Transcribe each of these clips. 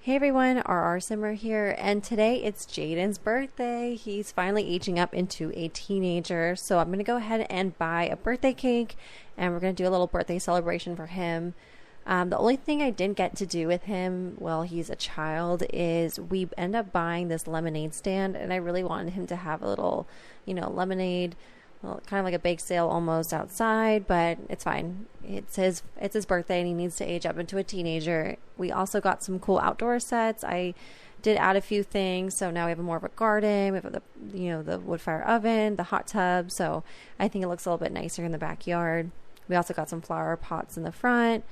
Hey everyone, RR Simmer here, and today it's Jaden's birthday. He's finally aging up into a teenager, so I'm going to go ahead and buy a birthday cake, and we're going to do a little birthday celebration for him. The only thing I didn't get to do with him while he's a child is we end up buying this lemonade stand, and I really wanted him to have a little, lemonade, well, kind of like a bake sale almost outside, but it's fine. It's his birthday and he needs to age up into a teenager. We also got some cool outdoor sets. I did add a few things, so now we have more of a garden. We have the wood fire oven, the hot tub. So I think it looks a little bit nicer in the backyard. We also got some flower pots in the front.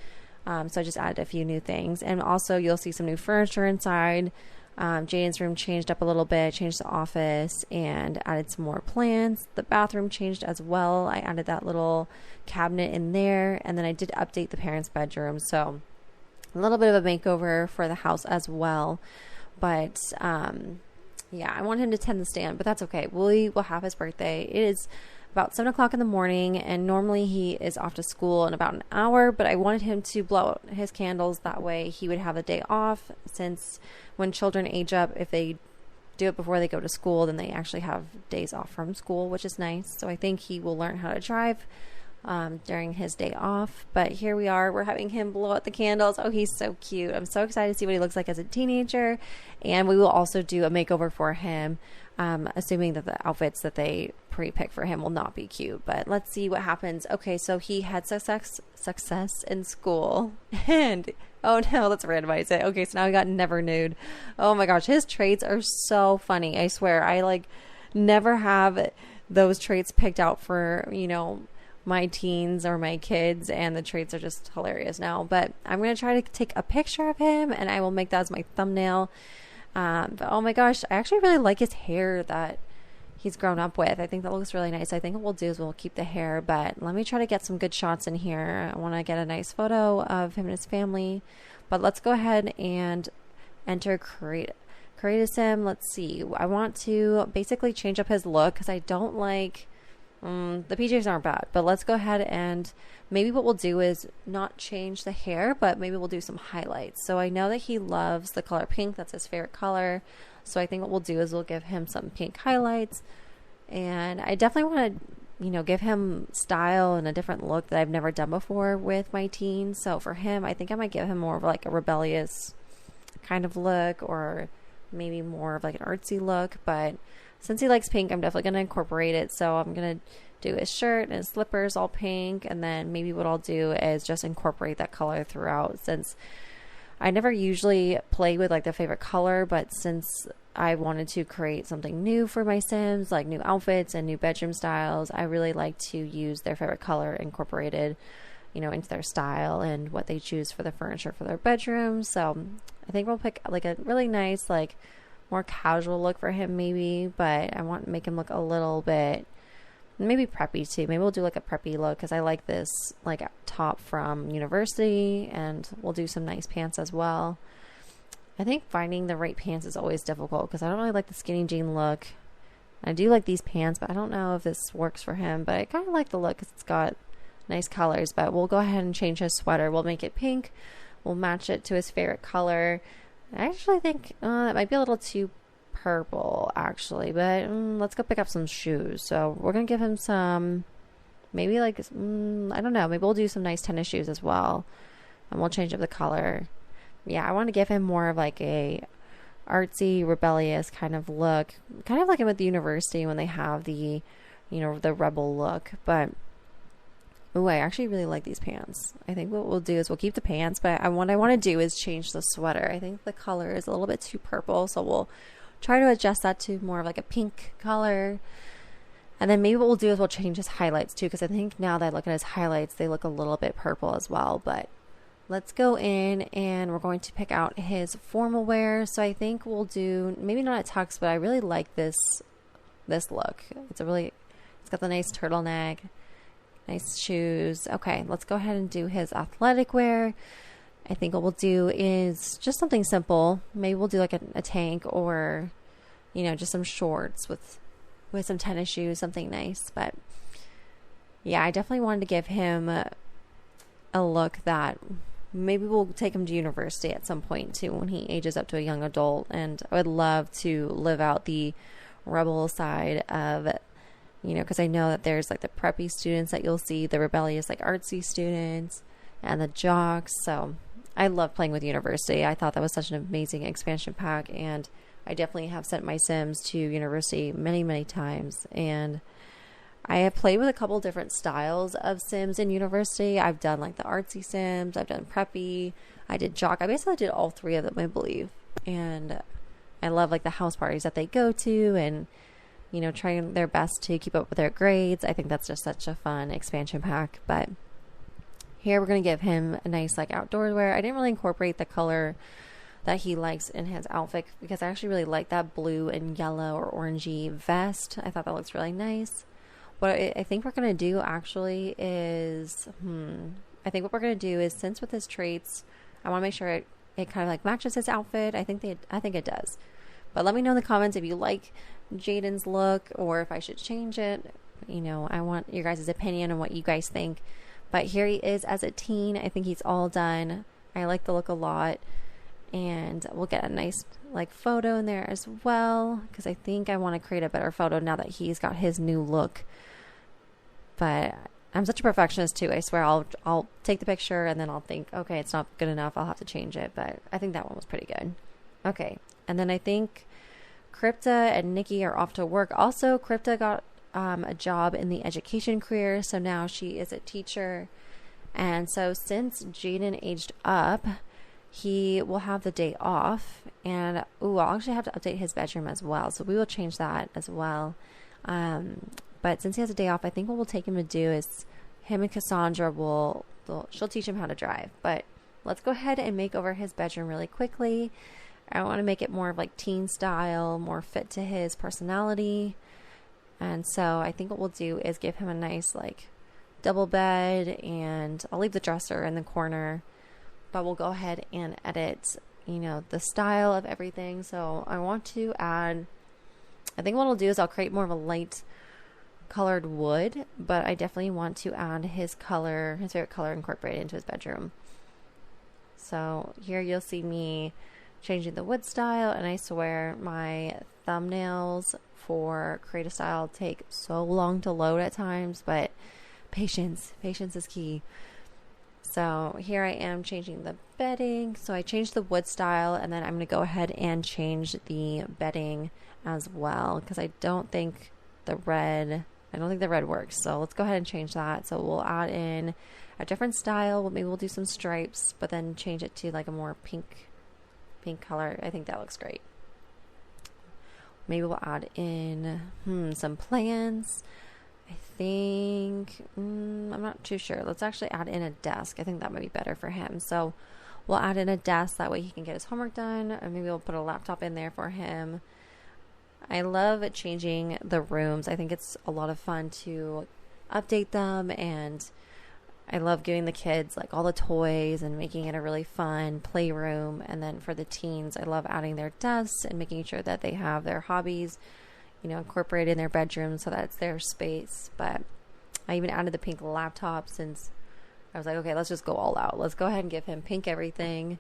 So I just added a few new things, and also you'll see some new furniture inside. Jaden's room changed up a little bit, changed the office, and added some more plants. The bathroom changed as well. I added that little cabinet in there, and then I did update the parents' bedroom. So a little bit of a makeover for the house as well. But yeah, I want him to tend the stand, but that's okay. We will have his birthday. It is about 7 o'clock in the morning, and normally he is off to school in about an hour, but I wanted him to blow out his candles. That way he would have a day off, since when children age up, if they do it before they go to school, then they actually have days off from school, which is nice. So I think he will learn how to drive during his day off. But here we are, we're having him blow out the candles. Oh, he's so cute. I'm so excited to see what he looks like as a teenager. And we will also do a makeover for him, assuming that the outfits that they pre-pick for him will not be cute. But let's see what happens. Okay, so he had success in school, and oh no, let's randomize it. Okay, so now we got never nude. Oh my gosh, his traits are so funny. I swear, I never have those traits picked out for, my teens or my kids, and the traits are just hilarious now. But I'm going to try to take a picture of him, and I will make that as my thumbnail. But oh my gosh, I actually really like his hair that he's grown up with. I think that looks really nice. I think what we'll do is we'll keep the hair, but let me try to get some good shots in here. I want to get a nice photo of him and his family. But let's go ahead and enter create a sim. Let's see. I want to basically change up his look because I don't like the PJs aren't bad, but let's go ahead and maybe what we'll do is not change the hair, but maybe we'll do some highlights. So I know that he loves the color pink. That's his favorite color. So I think what we'll do is we'll give him some pink highlights, and I definitely want to, give him style and a different look that I've never done before with my teens. So for him, I think I might give him more of like a rebellious kind of look, or maybe more of like an artsy look, but since he likes pink, I'm definitely going to incorporate it. So I'm going to do his shirt and his slippers all pink. And then maybe what I'll do is just incorporate that color throughout, since I never usually play with like the favorite color. But since I wanted to create something new for my Sims, like new outfits and new bedroom styles, I really like to use their favorite color incorporated, into their style and what they choose for the furniture for their bedroom. So I think we'll pick like a really nice, like more casual look for him maybe, but I want to make him look a little bit maybe preppy too. Maybe we'll do like a preppy look because I like this like top from university, and we'll do some nice pants as well. I think finding the right pants is always difficult because I don't really like the skinny jean look. I do like these pants, but I don't know if this works for him, but I kind of like the look because it's got nice colors. But we'll go ahead and change his sweater. We'll make it pink. We'll match it to his favorite color. I actually think it might be a little too purple, actually, but let's go pick up some shoes. So we're going to give him some, maybe like, I don't know, maybe we'll do some nice tennis shoes as well, and we'll change up the color. Yeah, I want to give him more of like a artsy, rebellious kind of look, kind of like with the university when they have the, the rebel look. But oh, I actually really like these pants. I think what we'll do is we'll keep the pants, but what I want to do is change the sweater. I think the color is a little bit too purple, so we'll try to adjust that to more of like a pink color. And then maybe what we'll do is we'll change his highlights too, because I think now that I look at his highlights, they look a little bit purple as well. But let's go in and we're going to pick out his formal wear. So I think we'll do maybe not a tux, but I really like this look. It's got the nice turtleneck. Nice shoes. Okay, let's go ahead and do his athletic wear. I think what we'll do is just something simple. Maybe we'll do like a tank, or, just some shorts with some tennis shoes, something nice. But yeah, I definitely wanted to give him a look that maybe we'll take him to university at some point too when he ages up to a young adult. And I would love to live out the rebel side of, because I know that there's like the preppy students that you'll see, the rebellious, like artsy students, and the jocks. So I love playing with university. I thought that was such an amazing expansion pack, and I definitely have sent my Sims to university many, many times. And I have played with a couple different styles of Sims in university. I've done like the artsy Sims, I've done preppy, I did jock. I basically did all three of them, I believe. And I love like the house parties that they go to, and trying their best to keep up with their grades. I think that's just such a fun expansion pack. But here we're going to give him a nice like outdoor wear. I didn't really incorporate the color that he likes in his outfit because I actually really like that blue and yellow or orangey vest. I thought that looks really nice. What I think we're going to do actually is, what we're going to do is, since with his traits, I want to make sure it kind of like matches his outfit. I think it does. But let me know in the comments if you like Jaden's look or if I should change it. I want your guys' opinion on what you guys think. But here he is as a teen. I think he's all done. I like the look a lot. And we'll get a nice like photo in there as well, because I think I want to create a better photo now that he's got his new look. But I'm such a perfectionist too. I swear I'll take the picture and then I'll think, okay, it's not good enough, I'll have to change it. But I think that one was pretty good. Okay, and then I think Crypta and Nikki are off to work. Also, Crypta got a job in the education career, so now she is a teacher. And so since Jaden aged up, he will have the day off. And I'll actually have to update his bedroom as well, so we will change that as well. But since he has a day off, I think what we'll take him to do is him and Cassandra she'll teach him how to drive. But let's go ahead and make over his bedroom really quickly. I want to make it more of like teen style, more fit to his personality. And so I think what we'll do is give him a nice like double bed, and I'll leave the dresser in the corner, but we'll go ahead and edit, the style of everything. So I want to add, I think what I'll do is I'll create more of a light colored wood, but I definitely want to add his favorite color incorporated into his bedroom. So here you'll see me changing the wood style, and I swear my thumbnails for create a style take so long to load at times, but patience is key. So here I am changing the bedding. So I changed the wood style, and then I'm going to go ahead and change the bedding as well, because I don't think the red works. So let's go ahead and change that. So we'll add in a different style. Maybe we'll do some stripes, but then change it to like a more pink color. I think that looks great. Maybe we'll add in some plants. I think, I'm not too sure. Let's actually add in a desk. I think that might be better for him. So we'll add in a desk. That way he can get his homework done. And maybe we'll put a laptop in there for him. I love changing the rooms. I think it's a lot of fun to update them. And I love giving the kids like all the toys and making it a really fun playroom. And then for the teens, I love adding their desks and making sure that they have their hobbies incorporated in their bedroom so that it's their space. But I even added the pink laptop, since I was like, okay, let's just go all out. Let's go ahead and give him pink everything.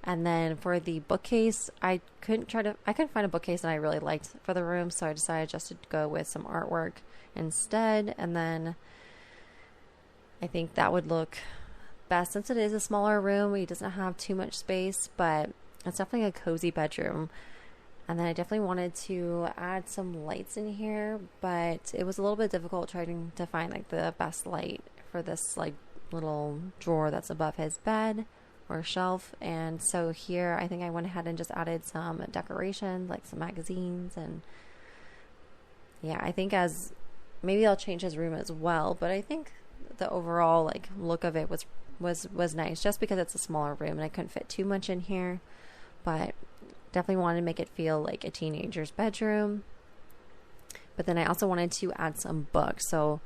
And then for the bookcase, I couldn't find a bookcase that I really liked for the room, so I decided just to go with some artwork instead. And then I think that would look best, since it is a smaller room. He doesn't have too much space, but it's definitely a cozy bedroom. And then I definitely wanted to add some lights in here, but it was a little bit difficult trying to find like the best light for this like little drawer that's above his bed or shelf. And so here I think I went ahead and just added some decorations, like some magazines. And yeah, I think maybe I'll change his room as well, but I think the overall like look of it was nice, just because it's a smaller room and I couldn't fit too much in here. But definitely wanted to make it feel like a teenager's bedroom. But then I also wanted to add some books. So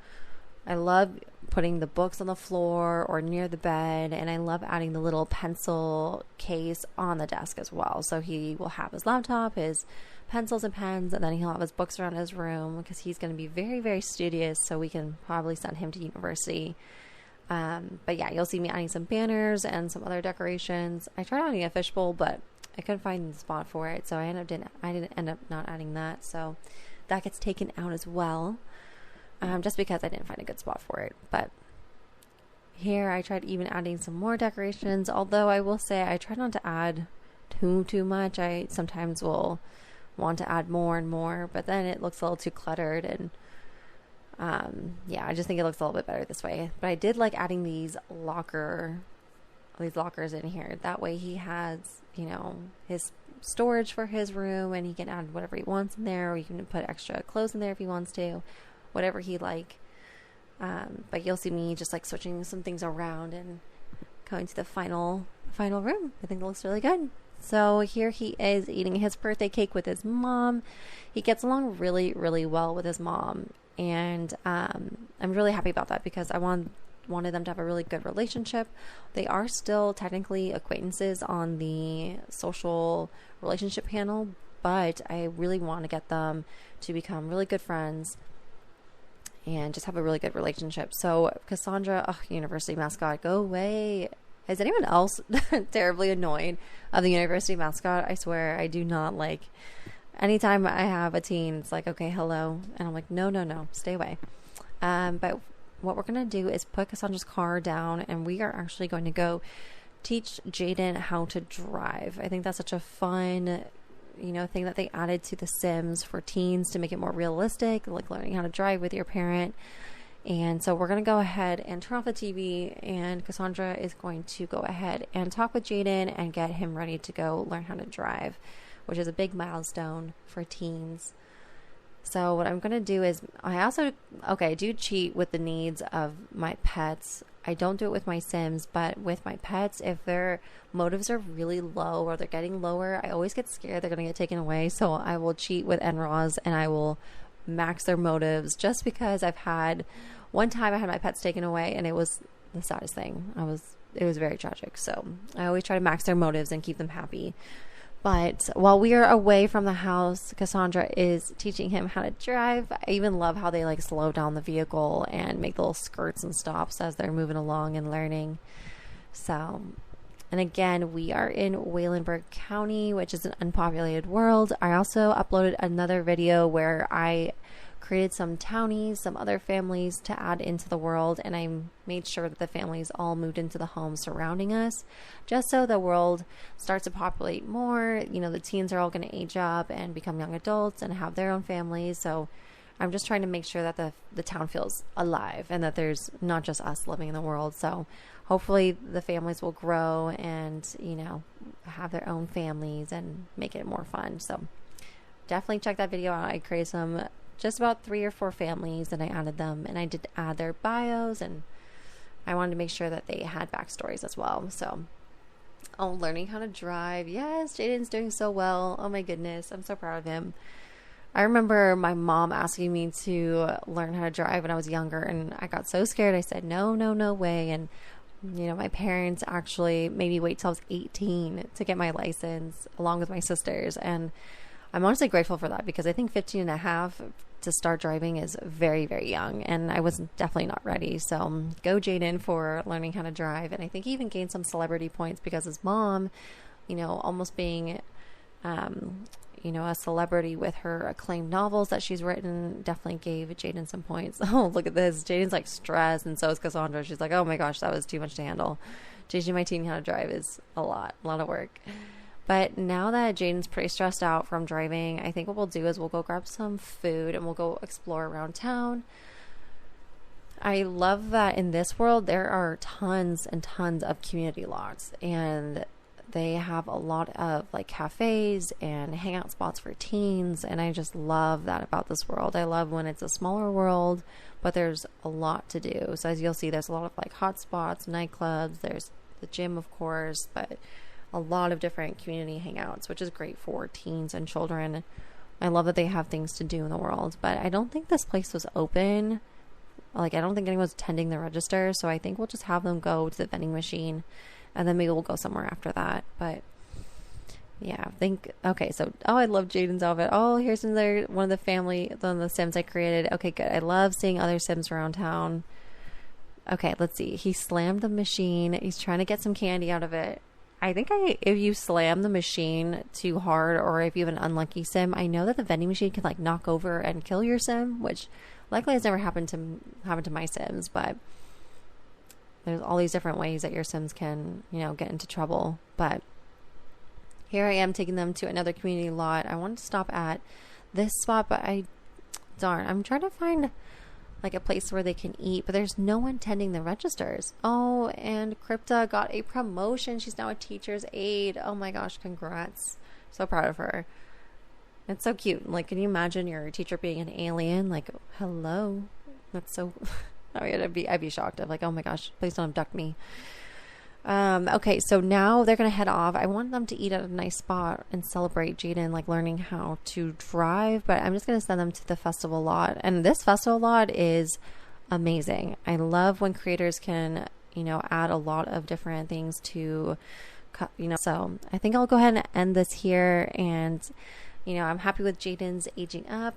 I love putting the books on the floor or near the bed, and I love adding the little pencil case on the desk as well. So he will have his laptop, his pencils and pens, and then he'll have his books around his room, because he's going to be very, very studious, so we can probably send him to university But yeah, you'll see me adding some banners and some other decorations. I tried adding a fishbowl, but I couldn't find the spot for it, so I didn't end up not adding that. So that gets taken out as well, just because I didn't find a good spot for it. But here I tried even adding some more decorations, although I will say I try not to add too much. I sometimes will want to add more and more, but then it looks a little too cluttered, and yeah, I just think it looks a little bit better this way. But I did like adding these lockers in here. That way he has, you know, his storage for his room, and he can add whatever he wants in there, or you can put extra clothes in there if he wants to, whatever he like. But you'll see me just like switching some things around and going to the final room. I think it looks really good. So here he is eating his birthday cake with his mom. He gets along really, really well with his mom. And I'm really happy about that, because I wanted them to have a really good relationship. They are still technically acquaintances on the social relationship panel, but I really want to get them to become really good friends and just have a really good relationship. So Cassandra, university mascot, go away. Is anyone else terribly annoyed of the university mascot? I swear I do not like. Anytime I have a teen, it's like, okay, hello. And I'm like, no, stay away. But what we're going to do is put Cassandra's car down, and we are actually going to go teach Jaden how to drive. I think that's such a fun, thing that they added to The Sims for teens to make it more realistic, like learning how to drive with your parent. And so we're going to go ahead and turn off the TV, and Cassandra is going to go ahead and talk with Jaden and get him ready to go learn how to drive, which is a big milestone for teens. So what I'm going to do is I do cheat with the needs of my pets. I don't do it with my Sims, but with my pets, if their motives are really low or they're getting lower, I always get scared they're going to get taken away. So I will cheat with NRAs, and I will max their motives, just because one time I had my pets taken away, and it was the saddest thing. It was very tragic. So I always try to max their motives and keep them happy. But while we are away from the house, Cassandra is teaching him how to drive. I even love how they like slow down the vehicle and make little skirts and stops as they're moving along and learning. So, and again, we are in Waylandburg County, which is an unpopulated world. I also uploaded another video where I created some townies, some other families to add into the world, and I made sure that the families all moved into the homes surrounding us, just so the world starts to populate more. The teens are all going to age up and become young adults and have their own families. So I'm just trying to make sure that the town feels alive, and that there's not just us living in the world. So hopefully the families will grow and, have their own families and make it more fun. So definitely check that video out. I created just about 3 or 4 families, and I added them, and I did add their bios, and I wanted to make sure that they had backstories as well. So, learning how to drive. Yes, Jaden's doing so well. Oh my goodness. I'm so proud of him. I remember my mom asking me to learn how to drive when I was younger, and I got so scared. I said, no way. And, my parents actually made me wait till I was 18 to get my license, along with my sisters. And I'm honestly grateful for that, because I think 15 and a half to start driving is very, very young, and I was definitely not ready. So go Jaden for learning how to drive. And I think he even gained some celebrity points, because his mom, almost being, a celebrity with her acclaimed novels that she's written, definitely gave Jaden some points. Oh, look at this. Jaden's like stressed, and so is Cassandra. She's like, oh my gosh, that was too much to handle. Teaching my teen how to drive is a lot of work. But now that Jaden's pretty stressed out from driving, I think what we'll do is we'll go grab some food and we'll go explore around town. I love that in this world there are tons and tons of community lots, and they have a lot of like cafes and hangout spots for teens, and I just love that about this world. I love when it's a smaller world, but there's a lot to do. So as you'll see, there's a lot of like hot spots, nightclubs, there's the gym, of course, but a lot of different community hangouts, which is great for teens and children. I love that they have things to do in the world, but I don't think this place was open. Like, I don't think anyone's attending the register, so I think we'll just have them go to the vending machine, and then maybe we'll go somewhere after that. But yeah, I love Jaden's outfit. Oh, here's one of the Sims I created. Okay, good. I love seeing other Sims around town. Okay, let's see. He slammed the machine. He's trying to get some candy out of it. I think if you slam the machine too hard, or if you have an unlucky sim, I know that the vending machine can like knock over and kill your sim, which likely has never happened to my sims, but there's all these different ways that your sims can, get into trouble. But here I am taking them to another community lot. I wanted to stop at this spot, but I'm trying to find like a place where they can eat, but there's no one tending the registers. Oh, and Crypta got a promotion. She's now a teacher's aide. Oh my gosh, congrats. So proud of her. It's so cute. Like, can you imagine your teacher being an alien? Like, hello. That's so I'd be shocked. I'm like, oh my gosh, please don't abduct me. Okay, so now they're gonna head off. I want them to eat at a nice spot and celebrate Jaden like learning how to drive, but I'm just gonna send them to the festival lot. And this festival lot is amazing. I love when creators can, add a lot of different things to, so I think I'll go ahead and end this here. And I'm happy with Jaden's aging up.